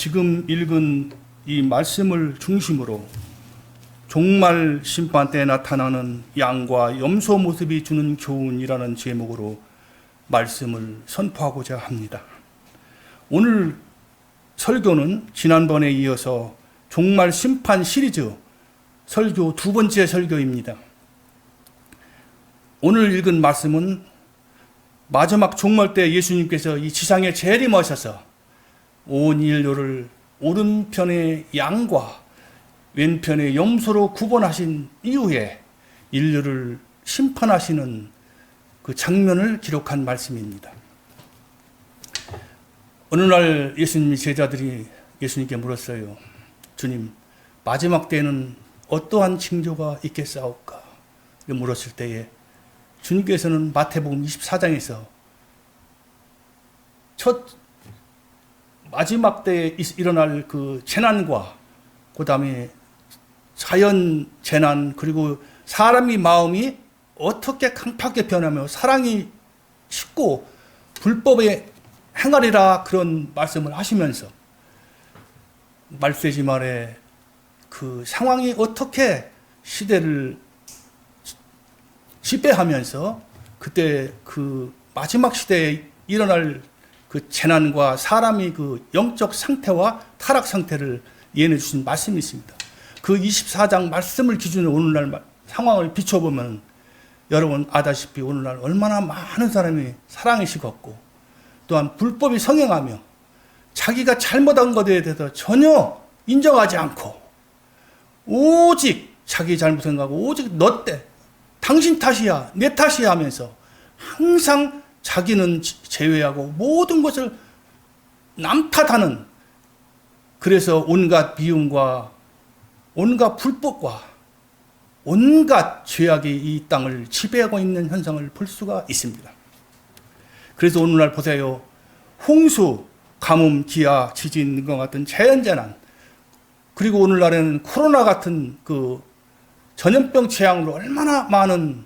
지금 읽은 이 말씀을 중심으로 종말 심판 때 나타나는 양과 염소 모습이 주는 교훈이라는 제목으로 말씀을 선포하고자 합니다. 오늘 설교는 지난번에 이어서 종말 심판 시리즈 설교 두 번째 설교입니다. 오늘 읽은 말씀은 마지막 종말 때 예수님께서 이 지상에 재림하셔서 온 인류를 오른편의 양과 왼편의 염소로 구분하신 이후에 인류를 심판하시는 그 장면을 기록한 말씀입니다. 어느 날 예수님의 제자들이 예수님께 물었어요. 주님, 마지막 때에는 어떠한 징조가 있겠사옵까? 물었을 때에 주님께서는 마태복음 24장에서 첫 마지막 때에 일어날 그 재난과 그 다음에 자연 재난 그리고 사람의 마음이 어떻게 강팍하게 변하며 사랑이 식고 불법에 행하리라 그런 말씀을 하시면서 말세지 말에 그 상황이 어떻게 시대를 지배하면서 그때 그 마지막 시대에 일어날 그 재난과 사람의 그 영적 상태와 타락 상태를 예언해 주신 말씀이 있습니다. 그 24장 말씀을 기준으로 오늘날 상황을 비춰보면 여러분 아다시피 오늘날 얼마나 많은 사람이 사랑이 식었고 또한 불법이 성행하며 자기가 잘못한 것에 대해서 전혀 인정하지 않고 오직 자기 잘못 생각하고 오직 너 때 당신 탓이야 내 탓이야 하면서 항상 자기는 제외하고 모든 것을 남 탓하는 그래서 온갖 미움과 온갖 불법과 온갖 죄악이 이 땅을 지배하고 있는 현상을 볼 수가 있습니다. 그래서 오늘날 보세요. 홍수, 가뭄, 기아, 지진 과 같은 자연재난 그리고 오늘날에는 코로나 같은 그 전염병 재앙으로 얼마나 많은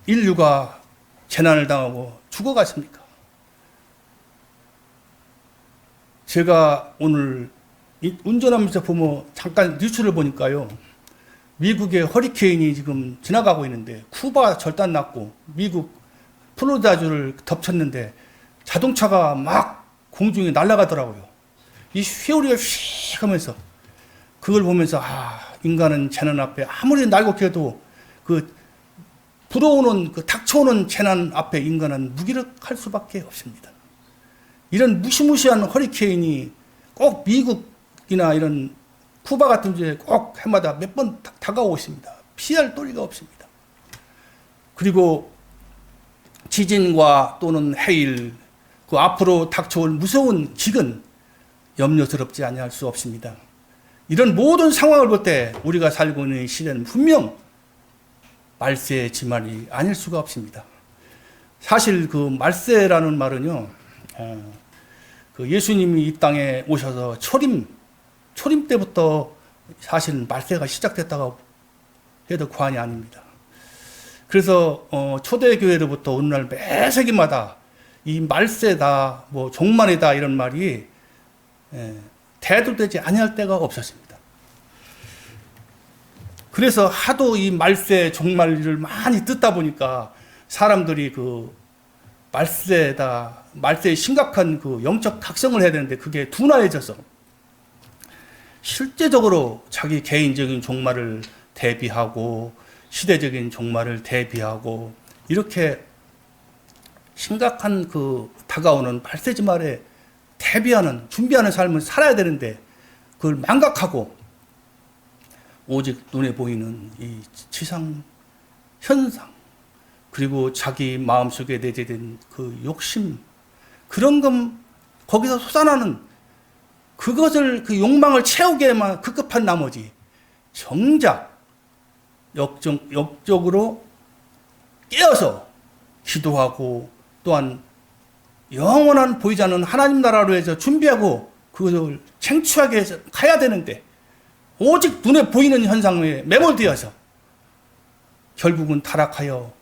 인류가 재난을 당하고 죽어갔습니까? 제가 오늘 운전하면서 보면 잠깐 뉴스를 보니까요. 미국의 허리케인이 지금 지나가고 있는데 쿠바 절단 났고 미국 플로리다주를 덮쳤는데 자동차가 막 공중에 날아가더라고요. 이 휘어리가 휙 하면서 그걸 보면서 인간은 재난 앞에 아무리 날곡해도 그 불어오는 그 닥쳐오는 재난 앞에 인간은 무기력할 수밖에 없습니다. 이런 무시무시한 허리케인이 꼭 미국이나 이런 쿠바 같은 데에 꼭 해마다 몇 번 다가오고 있습니다. 피할 도리가 없습니다. 그리고 지진과 또는 해일, 그 앞으로 닥쳐올 무서운 기근 염려스럽지 아니할 수 없습니다. 이런 모든 상황을 볼 때 우리가 살고 있는 시대는 분명 말세의 지말이 아닐 수가 없습니다. 사실 그 말세라는 말은요, 그 예수님이 이 땅에 오셔서 초림 때부터 사실 말세가 시작됐다고 해도 과언이 아닙니다. 그래서 초대교회로부터 오늘날 매 세기마다 이 말세다, 뭐 종말이다 이런 말이 대두되지 아니할 때가 없었습니다. 그래서 하도 이 말세 종말을 많이 듣다 보니까 사람들이 그 말세의 심각한 그 영적 각성을 해야 되는데 그게 둔화해져서 실제적으로 자기 개인적인 종말을 대비하고 시대적인 종말을 대비하고 이렇게 심각한 그 다가오는 말세지말에 대비하는 준비하는 삶을 살아야 되는데 그걸 망각하고 오직 눈에 보이는 이 지상 현상 그리고 자기 마음속에 내재된 그 욕심 그런 것 거기서 솟아나는 그것을 그 욕망을 채우기에만 급급한 나머지 정작 역적으로 깨어서 기도하고 또한 영원한 보이지 않는 하나님 나라로 해서 준비하고 그것을 쟁취하게 해서 가야 되는데 오직 눈에 보이는 현상에 매몰되어서 결국은 타락하여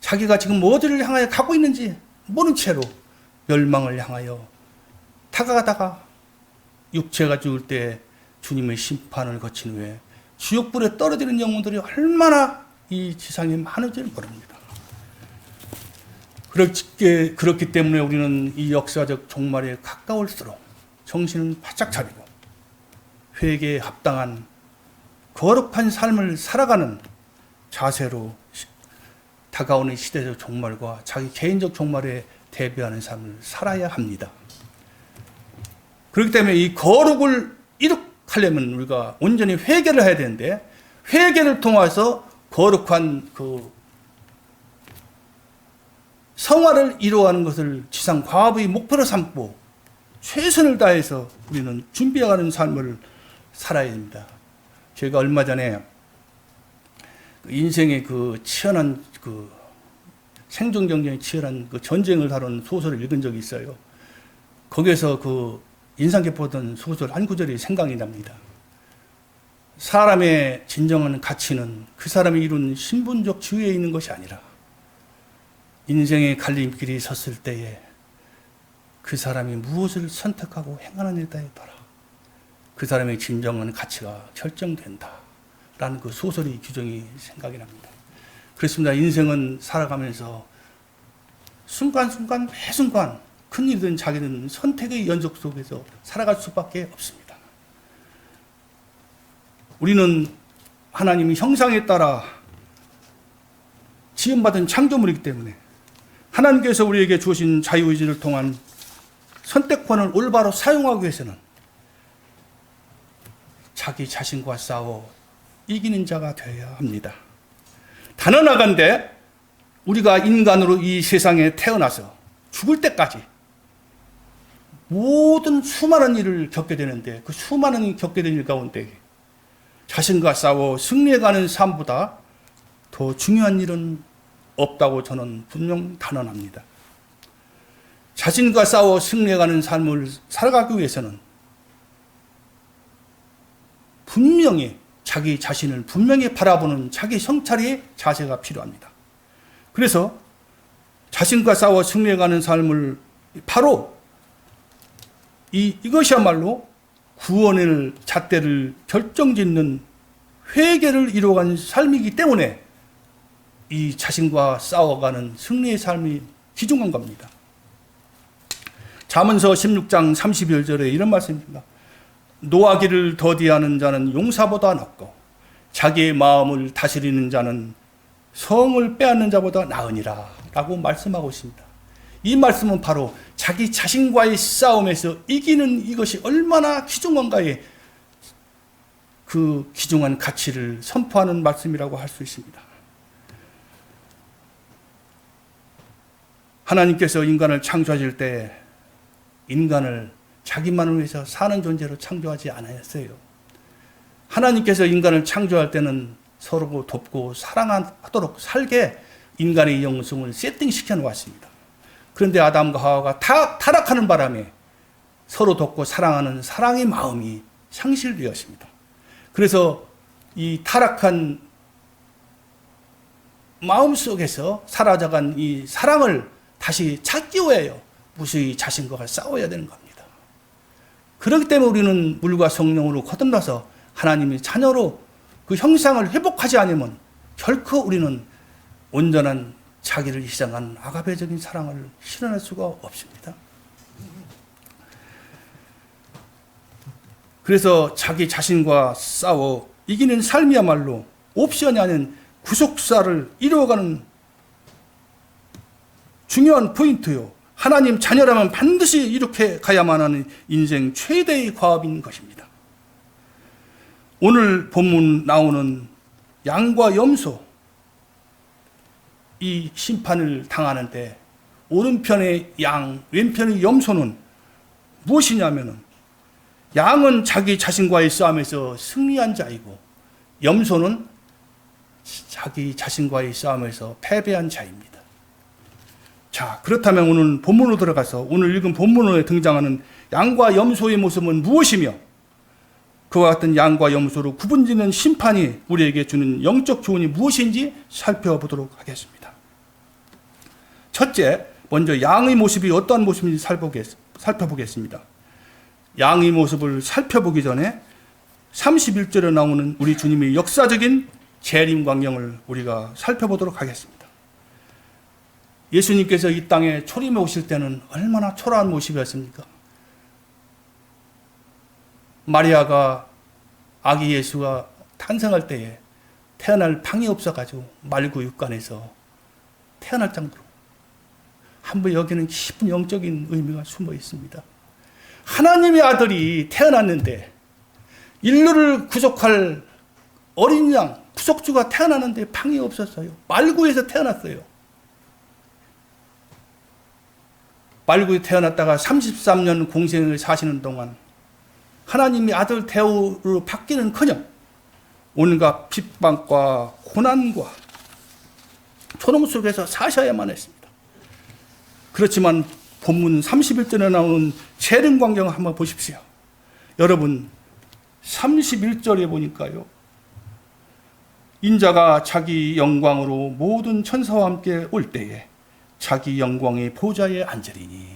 자기가 지금 어디를 향하여 가고 있는지 모른 채로 멸망을 향하여 다가가다가 육체가 죽을 때 주님의 심판을 거친 후에 지옥불에 떨어지는 영혼들이 얼마나 이 지상에 많은지를 모릅니다. 그렇기 때문에 우리는 이 역사적 종말에 가까울수록 정신을 바짝 차리고 회개에 합당한 거룩한 삶을 살아가는 자세로 다가오는 시대적 종말과 자기 개인적 종말에 대비하는 삶을 살아야 합니다. 그렇기 때문에 이 거룩을 이룩하려면 우리가 온전히 회개를 해야 되는데, 회개를 통해서 거룩한 그 성화를 이루어가는 것을 지상 과업의 목표로 삼고 최선을 다해서 우리는 준비해가는 삶을 살아야 됩니다. 제가 얼마 전에 인생의 그 치열한 그 생존 경쟁이 치열한 그 전쟁을 다룬 소설을 읽은 적이 있어요. 거기에서 그 인상 깊었던 소설 한 구절이 생각이 납니다. 사람의 진정한 가치는 그 사람이 이룬 신분적 지위에 있는 것이 아니라 인생의 갈림길이 섰을 때에 그 사람이 무엇을 선택하고 행하느냐에 따라 그 사람의 진정한 가치가 결정된다 라는 그 소설의 규정이 생각이 납니다. 그렇습니다. 인생은 살아가면서 순간순간 매 순간 큰일이든 작이든 선택의 연속 속에서 살아갈 수밖에 없습니다. 우리는 하나님의 형상에 따라 지음받은 창조물이기 때문에 하나님께서 우리에게 주신 자유의지를 통한 선택권을 올바로 사용하기 위해서는 자기 자신과 싸워 이기는 자가 되어야 합니다. 단언하건대 우리가 인간으로 이 세상에 태어나서 죽을 때까지 모든 수많은 일을 겪게 되는데, 그 수많은 일을 겪게 된 일 가운데 자신과 싸워 승리해가는 삶보다 더 중요한 일은 없다고 저는 분명 단언합니다. 자신과 싸워 승리해가는 삶을 살아가기 위해서는 분명히 자기 자신을 분명히 바라보는 자기 성찰의 자세가 필요합니다. 그래서 자신과 싸워 승리해가는 삶을 바로 이것이야말로 구원의 잣대를 결정짓는 회개를 이루어가는 삶이기 때문에 이 자신과 싸워가는 승리의 삶이 귀중한 겁니다. 잠언서 16장 31절에 이런 말씀입니다. 노하기를 더디하는 자는 용사보다 낫고 자기의 마음을 다스리는 자는 성을 빼앗는 자보다 나으니라 라고 말씀하고 있습니다. 이 말씀은 바로 자기 자신과의 싸움에서 이기는 이것이 얼마나 귀중한가에 그 귀중한 가치를 선포하는 말씀이라고 할 수 있습니다. 하나님께서 인간을 창조하실 때 인간을 자기만을 위해서 사는 존재로 창조하지 않았어요. 하나님께서 인간을 창조할 때는 서로 돕고 사랑하도록 살게 인간의 영성을 세팅시켜 놓았습니다. 그런데 아담과 하와가 타락하는 바람에 서로 돕고 사랑하는 사랑의 마음이 상실되었습니다. 그래서 이 타락한 마음 속에서 사라져간 이 사랑을 다시 찾기 위하여 무수히 자신과 싸워야 되는 겁니다. 그렇기 때문에 우리는 물과 성령으로 거듭나서 하나님의 자녀로 그 형상을 회복하지 않으면 결코 우리는 온전한 자기를 희생한 아가페적인 사랑을 실현할 수가 없습니다. 그래서 자기 자신과 싸워 이기는 삶이야말로 옵션이 아닌 구속사를 이루어가는 중요한 포인트요. 하나님 자녀라면 반드시 이렇게 가야만 하는 인생 최대의 과업인 것입니다. 오늘 본문 나오는 양과 염소, 이 심판을 당하는데 오른편의 양, 왼편의 염소는 무엇이냐면은 양은 자기 자신과의 싸움에서 승리한 자이고 염소는 자기 자신과의 싸움에서 패배한 자입니다. 자, 그렇다면 오늘 본문으로 들어가서 오늘 읽은 본문에 등장하는 양과 염소의 모습은 무엇이며 그와 같은 양과 염소로 구분짓는 심판이 우리에게 주는 영적 교훈이 무엇인지 살펴보도록 하겠습니다. 첫째, 먼저 양의 모습이 어떠한 모습인지 살펴보겠습니다. 양의 모습을 살펴보기 전에 31절에 나오는 우리 주님의 역사적인 재림 광경을 우리가 살펴보도록 하겠습니다. 예수님께서 이 땅에 초림해 오실 때는 얼마나 초라한 모습이었습니까? 마리아가 아기 예수가 탄생할 때에 태어날 방이 없어가지고 말구 육간에서 태어날 정도로 한번 여기는 깊은 영적인 의미가 숨어 있습니다. 하나님의 아들이 태어났는데 인류를 구속할 어린 양, 구속주가 태어나는데 방이 없었어요. 말구에서 태어났어요. 말구에 태어났다가 33년 공생을 사시는 동안 하나님이 아들 대우로 받기는커녕 온갖 핍박과 고난과 초롱 속에서 사셔야만 했습니다. 그렇지만 본문 31절에 나오는 재림 광경 한번 보십시오. 여러분 31절에 보니까요. 인자가 자기 영광으로 모든 천사와 함께 올 때에 자기 영광의 보좌에 앉으리니,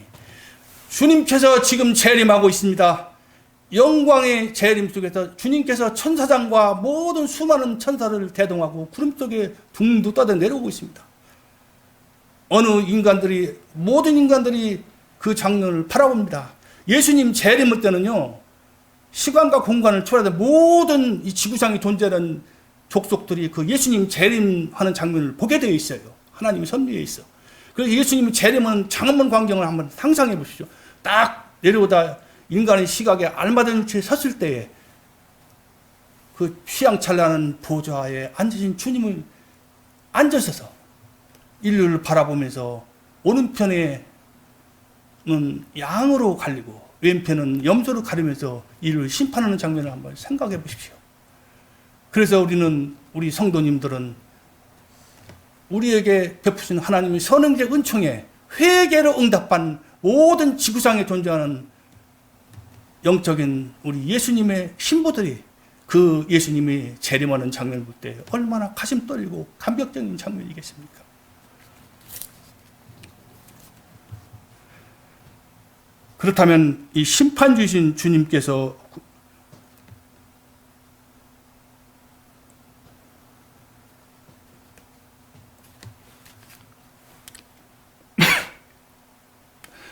주님께서 지금 재림하고 있습니다. 영광의 재림 속에서 주님께서 천사장과 모든 수많은 천사를 대동하고 구름 속에 둥둥 떠다 내려오고 있습니다. 모든 인간들이 그 장면을 바라봅니다. 예수님 재림할 때는요, 시간과 공간을 초월해서 모든 이 지구상에 존재하는 족속들이 그 예수님 재림하는 장면을 보게 되어 있어요. 하나님이 섭리해 있어. 그래서 예수님 재림은 장엄한 광경을 한번 상상해 보십시오. 딱 내려오다 인간의 시각에 알맞은 채 섰을 때에 그 휘황찬란한 보좌에 앉으신 주님을 앉으셔서 인류를 바라보면서 오른편에는 양으로 갈리고 왼편은 염소로 가리면서 인류를 심판하는 장면을 한번 생각해 보십시오. 그래서 우리 성도님들은 우리에게 베푸신 하나님의 선행적 은총에 회개로 응답한 모든 지구상에 존재하는 영적인 우리 예수님의 신부들이 그 예수님이 재림하는 장면을 볼 때 얼마나 가슴 떨리고 감격적인 장면이겠습니까? 그렇다면 이 심판주이신 주님께서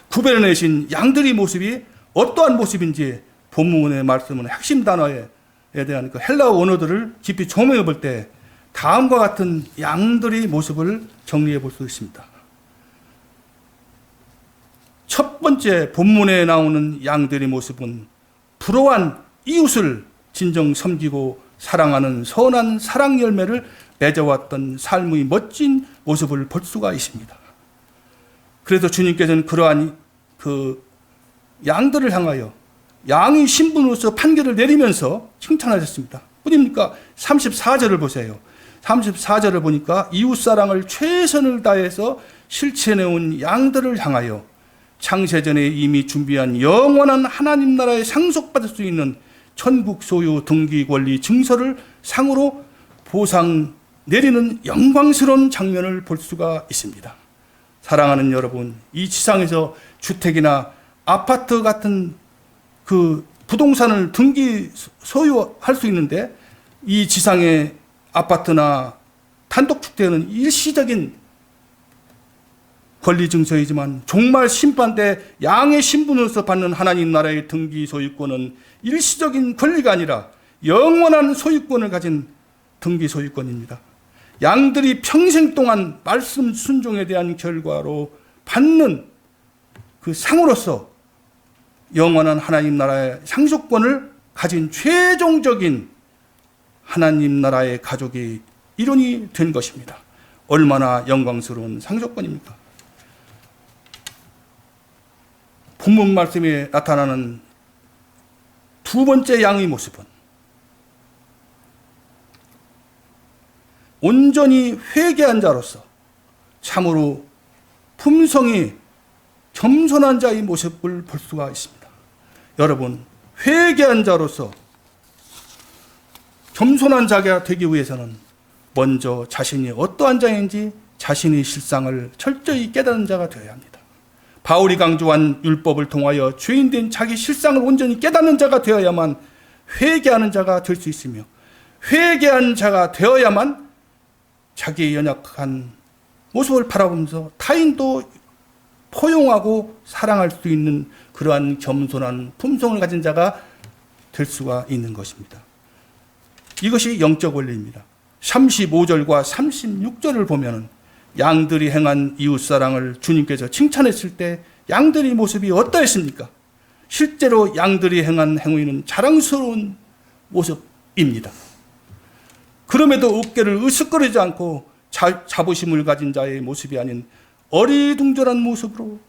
구별해내신 양들의 모습이 어떠한 모습인지 본문의 말씀은 핵심 단어에 대한 그 헬라어 원어들을 깊이 조명해 볼 때 다음과 같은 양들의 모습을 정리해 볼 수 있습니다. 첫 번째 본문에 나오는 양들의 모습은 불호한 이웃을 진정 섬기고 사랑하는 선한 사랑 열매를 맺어왔던 삶의 멋진 모습을 볼 수가 있습니다. 그래서 주님께서는 그러한 그 양들을 향하여 양의 신분으로서 판결을 내리면서 칭찬하셨습니다. 어디입니까? 34절을 보세요. 34절을 보니까 이웃사랑을 최선을 다해서 실천해온 양들을 향하여 창세전에 이미 준비한 영원한 하나님 나라에 상속받을 수 있는 천국 소유 등기 권리 증서를 상으로 보상 내리는 영광스러운 장면을 볼 수가 있습니다. 사랑하는 여러분, 이 지상에서 주택이나 아파트 같은 그 부동산을 등기 소유할 수 있는데, 이 지상의 아파트나 단독주택은 일시적인 권리 증서이지만 종말 심판 때 양의 신분으로서 받는 하나님 나라의 등기 소유권은 일시적인 권리가 아니라 영원한 소유권을 가진 등기 소유권입니다. 양들이 평생 동안 말씀 순종에 대한 결과로 받는 그 상으로서 영원한 하나님 나라의 상속권을 가진 최종적인 하나님 나라의 가족이 일원이 된 것입니다. 얼마나 영광스러운 상속권입니까? 본문 말씀에 나타나는 두 번째 양의 모습은 온전히 회개한 자로서 참으로 품성이 겸손한 자의 모습을 볼 수가 있습니다. 여러분, 회개한 자로서 겸손한 자가 되기 위해서는 먼저 자신이 어떠한 자인지 자신의 실상을 철저히 깨닫는 자가 되어야 합니다. 바울이 강조한 율법을 통하여 죄인된 자기 실상을 온전히 깨닫는 자가 되어야만 회개하는 자가 될 수 있으며, 회개한 자가 되어야만 자기의 연약한 모습을 바라보면서 타인도 포용하고 사랑할 수 있는 그러한 겸손한 품성을 가진 자가 될 수가 있는 것입니다. 이것이 영적 원리입니다. 35절과 36절을 보면 양들이 행한 이웃사랑을 주님께서 칭찬했을 때 양들의 모습이 어떠했습니까? 실제로 양들이 행한 행위는 자랑스러운 모습입니다. 그럼에도 어깨를 으쓱거리지 않고 자부심을 가진 자의 모습이 아닌 어리둥절한 모습으로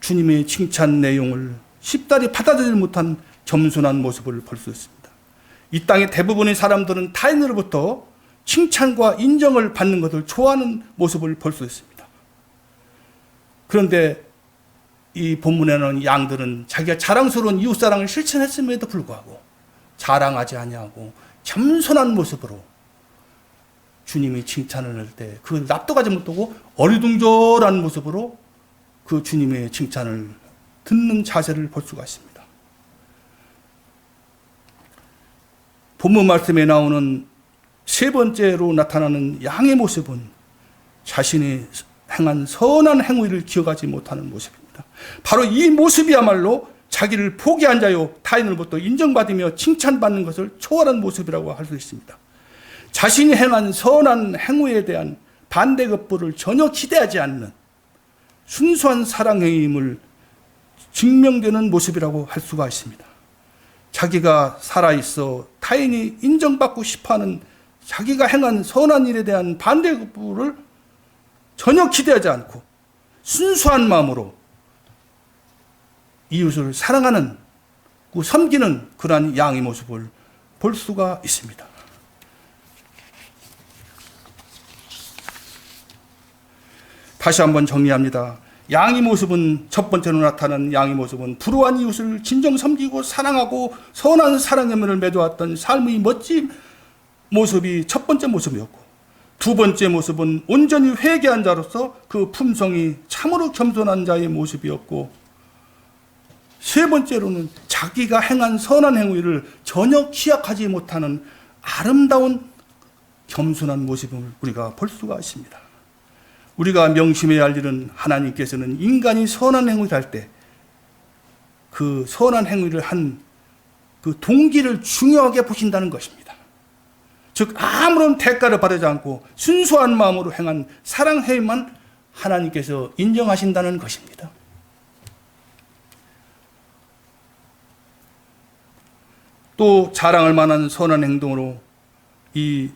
주님의 칭찬 내용을 쉽다리 받아들이지 못한 겸손한 모습을 볼 수 있습니다. 이 땅의 대부분의 사람들은 타인으로부터 칭찬과 인정을 받는 것을 좋아하는 모습을 볼 수 있습니다. 그런데 이 본문에는 양들은 자기가 자랑스러운 이웃사랑을 실천했음에도 불구하고 자랑하지 아니하고 겸손한 모습으로 주님이 칭찬을 할 때 그걸 납득하지 못하고 어리둥절한 모습으로 그 주님의 칭찬을 듣는 자세를 볼 수가 있습니다. 본문 말씀에 나오는 세 번째로 나타나는 양의 모습은 자신이 행한 선한 행위를 기억하지 못하는 모습입니다. 바로 이 모습이야말로 자기를 포기한 자요 타인으로부터 인정받으며 칭찬받는 것을 초월한 모습이라고 할 수 있습니다. 자신이 행한 선한 행위에 대한 반대급부를 전혀 기대하지 않는 순수한 사랑행위임을 증명되는 모습이라고 할 수가 있습니다. 자기가 살아있어 타인이 인정받고 싶어하는 자기가 행한 선한 일에 대한 반대급부를 전혀 기대하지 않고 순수한 마음으로 이웃을 사랑하는, 섬기는 그러한 양의 모습을 볼 수가 있습니다. 다시 한번 정리합니다. 양의 모습은, 첫 번째로 나타나는 양의 모습은 불우한 이웃을 진정 섬기고 사랑하고 선한 사랑의 면을 맺어왔던 삶의 멋진 모습이 첫 번째 모습이었고, 두 번째 모습은 온전히 회개한 자로서 그 품성이 참으로 겸손한 자의 모습이었고, 세 번째로는 자기가 행한 선한 행위를 전혀 기약하지 못하는 아름다운 겸손한 모습을 우리가 볼 수가 있습니다. 우리가 명심해야 할 일은 하나님께서는 인간이 선한 행위를 할 때 그 선한 행위를 한 그 동기를 중요하게 보신다는 것입니다. 즉 아무런 대가를 바라지 않고 순수한 마음으로 행한 사랑 행위만 하나님께서 인정하신다는 것입니다. 또 자랑할 만한 선한 행동으로 이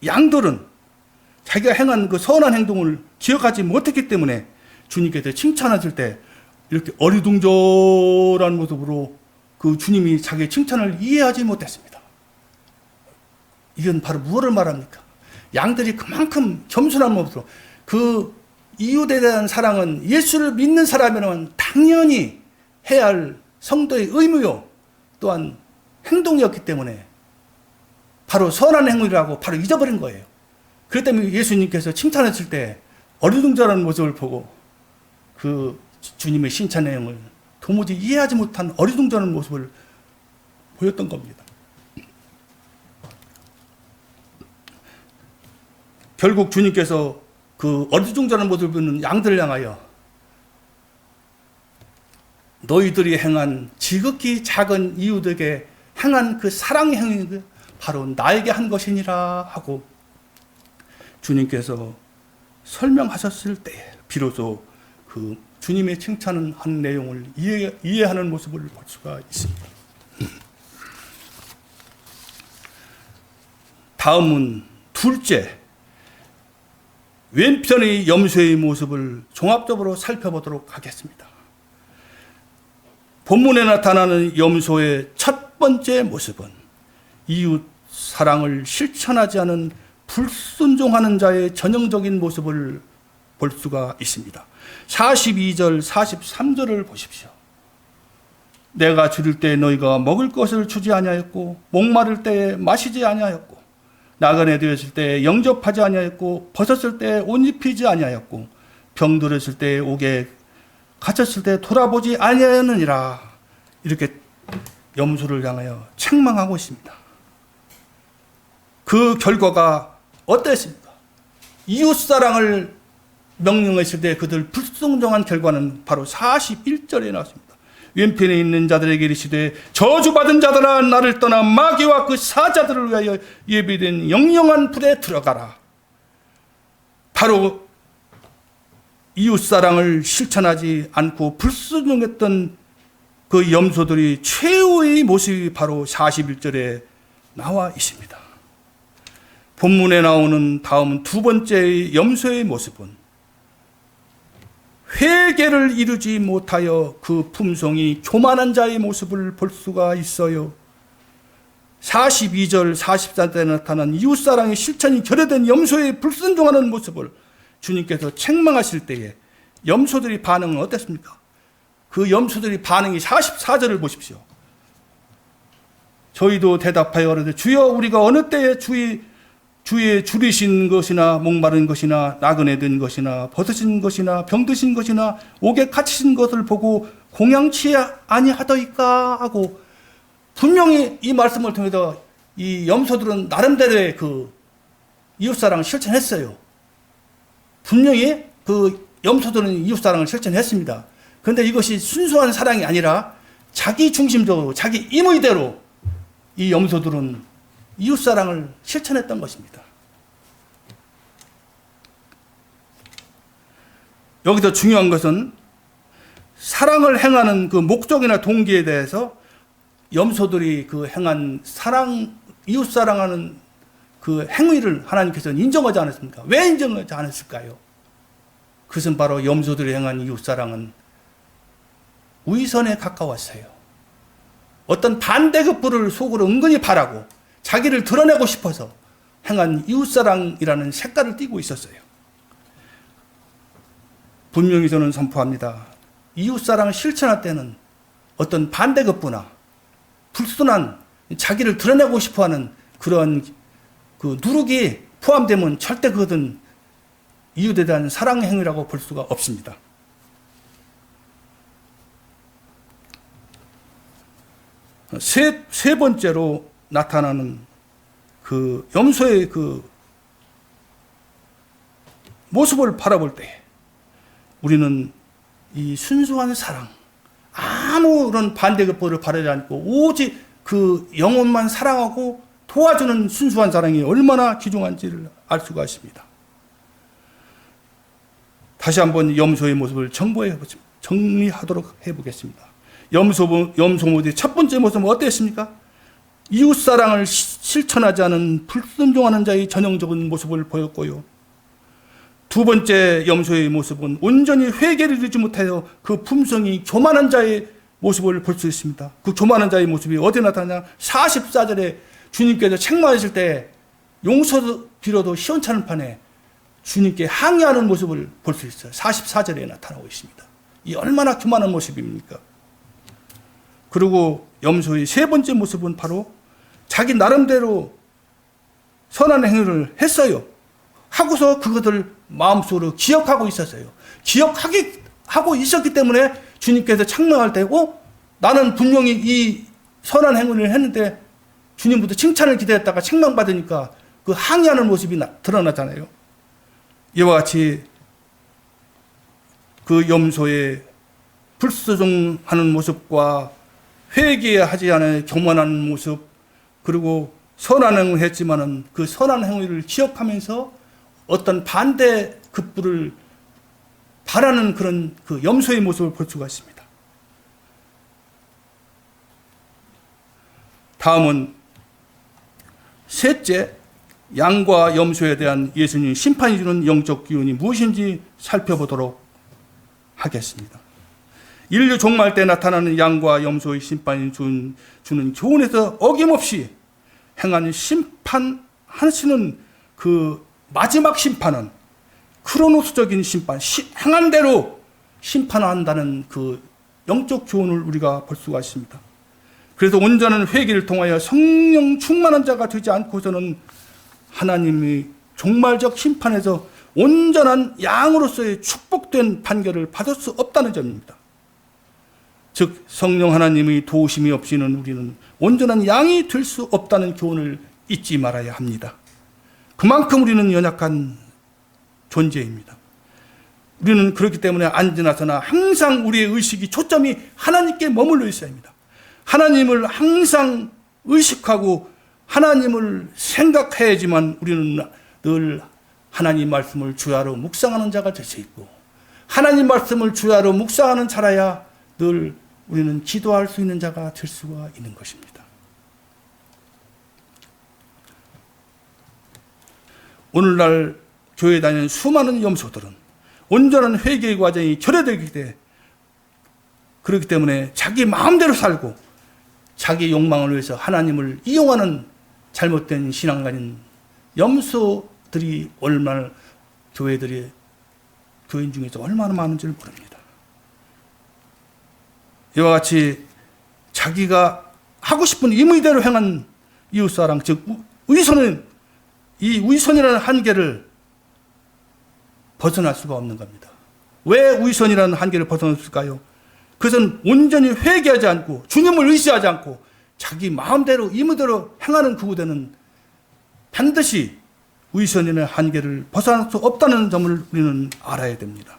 양들은 자기가 행한 그 선한 행동을 기억하지 못했기 때문에 주님께서 칭찬하실 때 이렇게 어리둥절한 모습으로 그 주님이 자기의 칭찬을 이해하지 못했습니다. 이건 바로 무엇을 말합니까? 양들이 그만큼 겸손한 모습으로, 그 이웃에 대한 사랑은 예수를 믿는 사람이라면 당연히 해야 할 성도의 의무요 또한 행동이었기 때문에 바로 선한 행위라고 바로 잊어버린 거예요. 그렇기 때문에 예수님께서 칭찬했을 때 어리둥절한 모습을 보고 그 주님의 칭찬 내용을 도무지 이해하지 못한 어리둥절한 모습을 보였던 겁니다. 결국 주님께서 그 어리둥절한 모습을 보는 양들을 향하여 너희들이 행한 지극히 작은 이웃에게 행한 그 사랑의 행위가 바로 나에게 한 것이니라 하고 주님께서 설명하셨을 때 비로소 그 주님의 칭찬한 내용을 이해하는 모습을 볼 수가 있습니다. 다음은 둘째, 왼편의 염소의 모습을 종합적으로 살펴보도록 하겠습니다. 본문에 나타나는 염소의 첫 번째 모습은 이웃 사랑을 실천하지 않은 불순종하는 자의 전형적인 모습을 볼 수가 있습니다. 42절, 43절을 보십시오. 내가 줄일 때 너희가 먹을 것을 주지 아니하였고, 목마를 때에 마시지 아니하였고, 나그네 되었을 때 영접하지 아니하였고, 벗었을 때 옷 입히지 아니하였고, 병들었을 때 옥에 갇혔을 때 돌아보지 아니하였느니라. 이렇게 염소를 향하여 책망하고 있습니다. 그 결과가 어땠습니까? 이웃사랑을 명령했을 때 그들 불순종한 결과는 바로 41절에 나왔습니다. 왼편에 있는 자들에게 이르시되 저주받은 자들아 나를 떠나 마귀와 그 사자들을 위하여 예비된 영영한 불에 들어가라. 바로 이웃사랑을 실천하지 않고 불순종했던 그 염소들이 최후의 모습이 바로 41절에 나와 있습니다. 본문에 나오는 다음 두 번째 염소의 모습은 회개를 이루지 못하여 그 품성이 교만한 자의 모습을 볼 수가 있어요. 42절 44절에 나타난 이웃사랑의 실천이 결여된 염소의 불순종하는 모습을 주님께서 책망하실 때에 염소들의 반응은 어땠습니까? 그 염소들의 반응이 44절을 보십시오. 저희도 대답하여 이르되 주여 우리가 어느 때에 주의 줄이신 것이나 목마른 것이나 나그네 든 것이나 벗으신 것이나 병드신 것이나 옥에 갇히신 것을 보고 공양치 아니하더이까 하고 분명히 이 말씀을 통해서 이 염소들은 나름대로의 그 이웃사랑을 실천했어요. 분명히 그 염소들은 이웃사랑을 실천했습니다. 그런데 이것이 순수한 사랑이 아니라 자기 중심적으로 자기 임의대로 이 염소들은 이웃사랑을 실천했던 것입니다. 여기서 중요한 것은 사랑을 행하는 그 목적이나 동기에 대해서 염소들이 그 행한 사랑, 이웃사랑하는 그 행위를 하나님께서는 인정하지 않았습니까? 왜 인정하지 않았을까요? 그것은 바로 염소들이 행한 이웃사랑은 위선에 가까웠어요. 어떤 반대급부를 속으로 은근히 바라고 자기를 드러내고 싶어서 행한 이웃사랑이라는 색깔을 띠고 있었어요. 분명히 저는 선포합니다. 이웃사랑을 실천할 때는 어떤 반대급부나 불순한 자기를 드러내고 싶어하는 그런 그 누룩이 포함되면 절대 그것은 이웃에 대한 사랑 행위라고 볼 수가 없습니다. 세 번째로 나타나는 그 염소의 그 모습을 바라볼 때 우리는 이 순수한 사랑, 아무런 반대급부를 바라지 않고 오직 그 영혼만 사랑하고 도와주는 순수한 사랑이 얼마나 귀중한지를 알 수가 있습니다. 다시 한번 염소의 모습을 정리하도록 해보겠습니다. 염소 모습의 첫 번째 모습은 어땠습니까? 이웃사랑을 실천하지 않은 불순종하는 자의 전형적인 모습을 보였고요. 두 번째 염소의 모습은 온전히 회개를 이루지 못하여 그 품성이 교만한 자의 모습을 볼 수 있습니다. 그 교만한 자의 모습이 어디에 나타나냐? 44절에 주님께서 책망하실 때 용서 빌어도 시원찮은 판에 주님께 항의하는 모습을 볼 수 있어요. 44절에 나타나고 있습니다. 이 얼마나 교만한 모습입니까? 그리고 염소의 세 번째 모습은 바로 자기 나름대로 선한 행위를 했어요. 하고서 그것을 마음속으로 기억하고 있었어요. 기억하고 있었기 때문에 주님께서 책망할 때고 나는 분명히 이 선한 행위를 했는데 주님부터 칭찬을 기대했다가 책망받으니까 그 항의하는 모습이 드러나잖아요. 이와 같이 그 염소의 불순종하는 모습과 회개하지 않은 교만한 모습 그리고 선한 행위를 했지만은 그 선한 행위를 기억하면서 어떤 반대 급부를 바라는 그런 그 염소의 모습을 볼 수가 있습니다. 다음은 셋째, 양과 염소에 대한 예수님 심판이 주는 영적 기운이 무엇인지 살펴보도록 하겠습니다. 인류 종말 때 나타나는 양과 염소의 심판이 주는 교훈에서 어김없이 행하는 심판하시는 그 마지막 심판은 크로노스적인 심판, 행한 대로 심판한다는 그 영적 교훈을 우리가 볼 수가 있습니다. 그래서 온전한 회개를 통하여 성령 충만한 자가 되지 않고서는 하나님이 종말적 심판에서 온전한 양으로서의 축복된 판결을 받을 수 없다는 점입니다. 즉 성령 하나님의 도우심이 없이는 우리는 온전한 양이 될 수 없다는 교훈을 잊지 말아야 합니다. 그만큼 우리는 연약한 존재입니다. 우리는 그렇기 때문에 안지나서나 항상 우리의 의식이 초점이 하나님께 머물러 있어야 합니다. 하나님을 항상 의식하고 하나님을 생각해야지만 우리는 늘 하나님 말씀을 주야로 묵상하는 자가 될 수 있고, 하나님 말씀을 주야로 묵상하는 자라야 늘 우리는 기도할 수 있는 자가 될 수가 있는 것입니다. 오늘날 교회에 다니는 수많은 염소들은 온전한 회개의 과정이 결여되기 때문에, 그렇기 때문에 자기 마음대로 살고 자기 욕망을 위해서 하나님을 이용하는 잘못된 신앙가인 염소들이 얼마나 교인 중에서 얼마나 많은지를 모릅니다. 이와 같이 자기가 하고 싶은 임의대로 행한 이웃사랑, 즉 이 위선이라는 한계를 벗어날 수가 없는 겁니다. 왜 위선이라는 한계를 벗어났을까요? 그것은 온전히 회개하지 않고 주님을 의지하지 않고 자기 마음대로 임의대로 행하는 그곳에는 반드시 위선이라는 한계를 벗어날 수 없다는 점을 우리는 알아야 됩니다.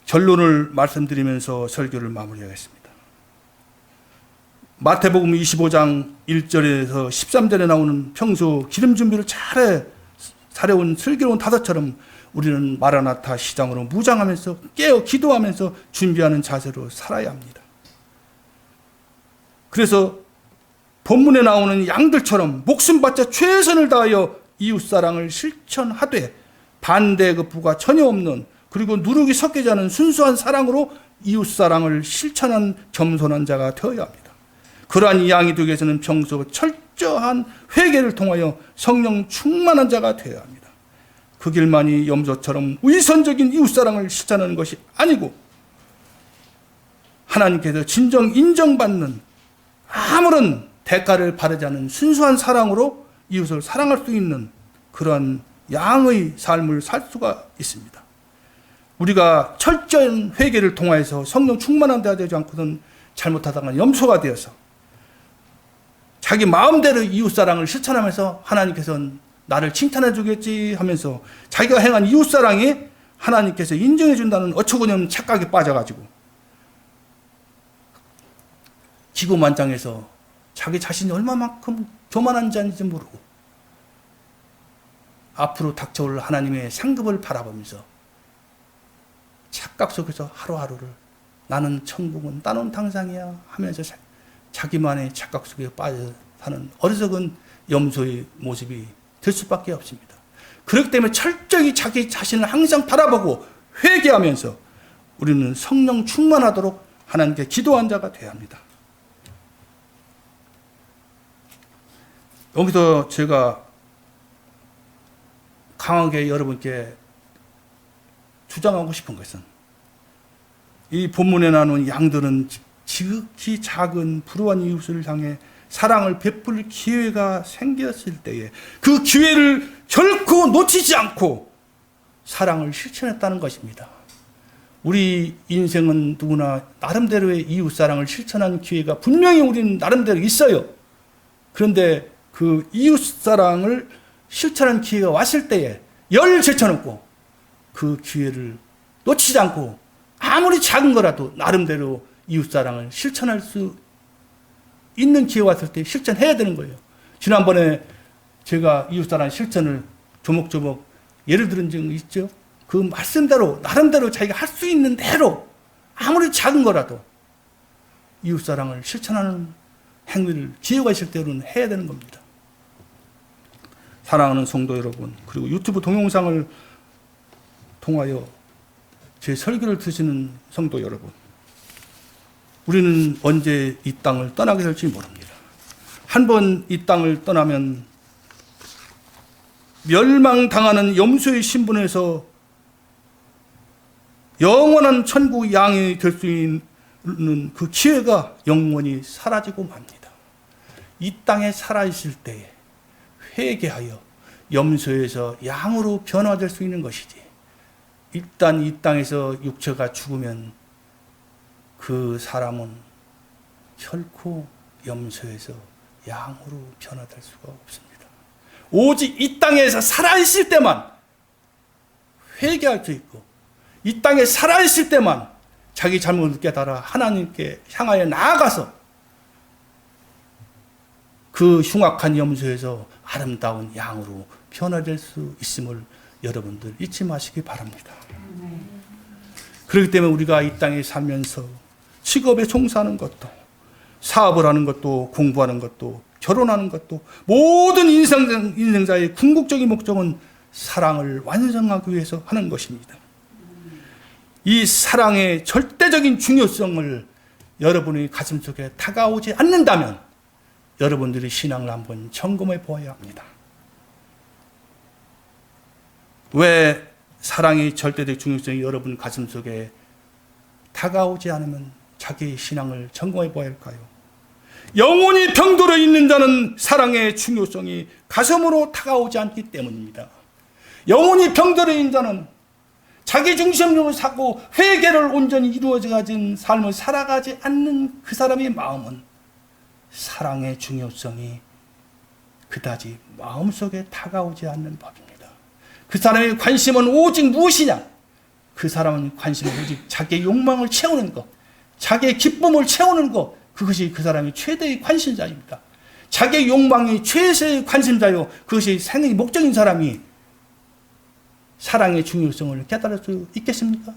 결론을 말씀드리면서 설교를 마무리하겠습니다. 마태복음 25장 1절에서 13절에 나오는 평소 기름 준비를 잘해온 슬기로운 다섯처럼 우리는 마라나타 시장으로 무장하면서 깨어 기도하면서 준비하는 자세로 살아야 합니다. 그래서 본문에 나오는 양들처럼 목숨 바쳐 최선을 다하여 이웃사랑을 실천하되 반대급부가 전혀 없는, 그리고 누룩이 섞이지 않은 순수한 사랑으로 이웃사랑을 실천한 겸손한 자가 되어야 합니다. 그러한 양이 되기 위해서는 평소 철저한 회개를 통하여 성령 충만한 자가 되어야 합니다. 그 길만이 염소처럼 위선적인 이웃사랑을 실천하는 것이 아니고 하나님께서 진정 인정받는 아무런 대가를 바라지 않은 순수한 사랑으로 이웃을 사랑할 수 있는 그러한 양의 삶을 살 수가 있습니다. 우리가 철저한 회개를 통하여서 성령 충만한 자가 되지 않고는 잘못하다가 염소가 되어서 자기 마음대로 이웃사랑을 실천하면서 하나님께서는 나를 칭찬해 주겠지 하면서 자기가 행한 이웃사랑이 하나님께서 인정해 준다는 어처구니없는 착각에 빠져가지고 기고만장해서 자기 자신이 얼마만큼 교만한 자인지 모르고 앞으로 닥쳐올 하나님의 상급을 바라보면서 착각 속에서 하루하루를 나는 천국은 나는 당상이야 하면서 자기만의 착각 속에 빠져 사는 어리석은 염소의 모습이 될 수밖에 없습니다. 그렇기 때문에 철저히 자기 자신을 항상 바라보고 회개하면서 우리는 성령 충만하도록 하나님께 기도한 자가 되어야 합니다. 여기서 제가 강하게 여러분께 주장하고 싶은 것은, 이 본문에 나오는 양들은 지극히 작은 불우한 이웃을 향해 사랑을 베풀 기회가 생겼을 때에 그 기회를 결코 놓치지 않고 사랑을 실천했다는 것입니다. 우리 인생은 누구나 나름대로의 이웃사랑을 실천하는 기회가 분명히 우리는 나름대로 있어요. 그런데 그 이웃사랑을 실천하는 기회가 왔을 때에 열 제쳐놓고 그 기회를 놓치지 않고 아무리 작은 거라도 나름대로 이웃사랑을 실천할 수 있는 기회가 왔을 때 실천해야 되는 거예요. 지난번에 제가 이웃사랑 실천을 조목조목 예를 들은 적이 있죠. 그 말씀대로 나름대로 자기가 할 수 있는 대로 아무리 작은 거라도 이웃사랑을 실천하는 행위를 기회가 있을 때로는 해야 되는 겁니다. 사랑하는 성도 여러분, 그리고 유튜브 동영상을 통하여 제 설교를 드시는 성도 여러분, 우리는 언제 이 땅을 떠나게 될지 모릅니다. 한 번 이 땅을 떠나면 멸망당하는 염소의 신분에서 영원한 천국 양이 될 수 있는 그 기회가 영원히 사라지고 맙니다. 이 땅에 살아있을 때에 회개하여 염소에서 양으로 변화될 수 있는 것이지, 일단 이 땅에서 육체가 죽으면 그 사람은 결코 염소에서 양으로 변화될 수가 없습니다. 오직 이 땅에서 살아있을 때만 회개할 수 있고, 이 땅에 살아있을 때만 자기 잘못을 깨달아 하나님께 향하여 나아가서 그 흉악한 염소에서 아름다운 양으로 변화될 수 있음을 여러분들 잊지 마시기 바랍니다. 그렇기 때문에 우리가 이 땅에 살면서 직업에 종사하는 것도, 사업을 하는 것도, 공부하는 것도, 결혼하는 것도, 모든 인생자의 궁극적인 목적은 사랑을 완성하기 위해서 하는 것입니다. 이 사랑의 절대적인 중요성을 여러분의 가슴속에 다가오지 않는다면 여러분들이 신앙을 한번 점검해 보아야 합니다. 왜 사랑의 절대적 중요성이 여러분 가슴속에 다가오지 않으면 자기의 신앙을 점검해 보아야 할까요? 영혼이 병들어 있는 자는 사랑의 중요성이 가슴으로 다가오지 않기 때문입니다. 영혼이 병들어 있는 자는 자기 중심적으로 사고 회개를 온전히 이루어져 가진 삶을 살아가지 않는 그 사람의 마음은 사랑의 중요성이 그다지 마음속에 다가오지 않는 법입니다. 그 사람의 관심은 오직 무엇이냐? 그 사람은 관심은 오직 자기의 욕망을 채우는 것, 자기의 기쁨을 채우는 것, 그것이 그 사람의 최대의 관심자입니다. 자기의 욕망이 최대의 관심자요, 그것이 생의 목적인 사람이 사랑의 중요성을 깨달을 수 있겠습니까?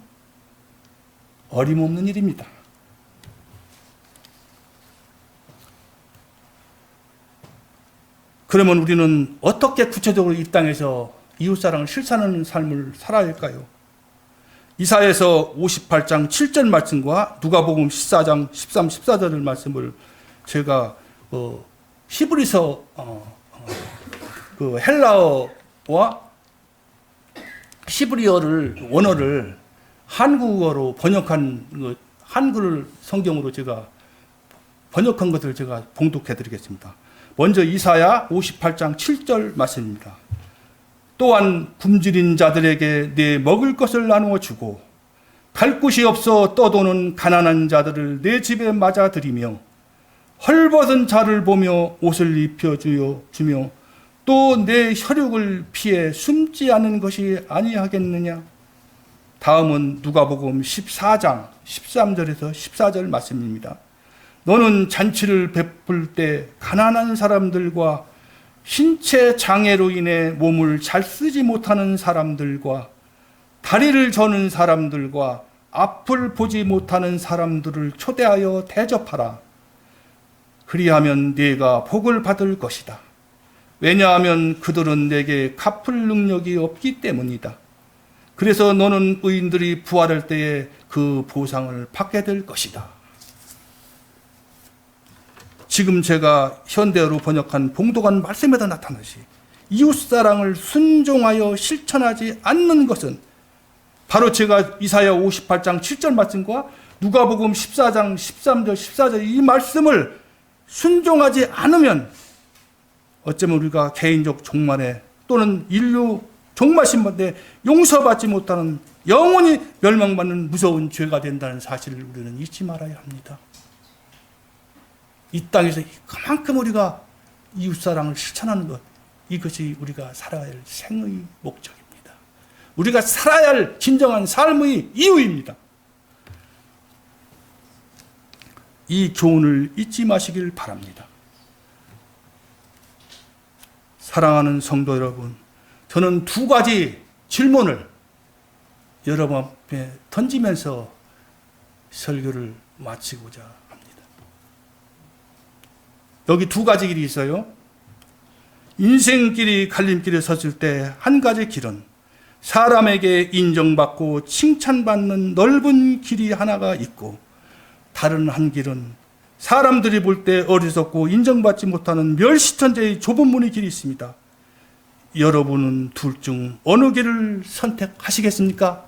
어림없는 일입니다. 그러면 우리는 어떻게 구체적으로 이 땅에서 이웃사랑을 실천하는 삶을 살아야 할까요? 이사야서 58장 7절 말씀과 누가복음 14장 13, 14절 말씀을 제가 히브리서 그 헬라어와 히브리어를 원어를 한국어로 번역한 한글 성경으로 제가 번역한 것을 제가 봉독해 드리겠습니다. 먼저 이사야 58장 7절 말씀입니다. 또한 굶주린 자들에게 내 먹을 것을 나누어 주고 갈 곳이 없어 떠도는 가난한 자들을 내 집에 맞아들이며 헐벗은 자를 보며 옷을 입혀 주며 또 내 혈육을 피해 숨지 않은 것이 아니하겠느냐. 다음은 누가복음 14장 13절에서 14절 말씀입니다. 너는 잔치를 베풀 때 가난한 사람들과 신체 장애로 인해 몸을 잘 쓰지 못하는 사람들과 다리를 저는 사람들과 앞을 보지 못하는 사람들을 초대하여 대접하라. 그리하면 네가 복을 받을 것이다. 왜냐하면 그들은 내게 갚을 능력이 없기 때문이다. 그래서 너는 의인들이 부활할 때에 그 보상을 받게 될 것이다. 지금 제가 현대어로 번역한 봉독한 말씀에도 나타나시 이웃사랑을 순종하여 실천하지 않는 것은 바로 제가 이사야 58장 7절 말씀과 누가복음 14장 13절 14절 이 말씀을 순종하지 않으면 어쩌면 우리가 개인적 종말에 또는 인류 종말신반대 용서받지 못하는 영원히 멸망받는 무서운 죄가 된다는 사실을 우리는 잊지 말아야 합니다. 이 땅에서 그만큼 우리가 이웃사랑을 실천하는 것, 이것이 우리가 살아야 할 생의 목적입니다. 우리가 살아야 할 진정한 삶의 이유입니다. 이 교훈을 잊지 마시길 바랍니다. 사랑하는 성도 여러분, 저는 두 가지 질문을 여러분 앞에 던지면서 설교를 마치고자 합니다. 여기 두 가지 길이 있어요. 인생길이 갈림길에 섰을 때 한 가지 길은 사람에게 인정받고 칭찬받는 넓은 길이 하나가 있고, 다른 한 길은 사람들이 볼 때 어리석고 인정받지 못하는 멸시천재의 좁은 문의 길이 있습니다. 여러분은 둘 중 어느 길을 선택하시겠습니까?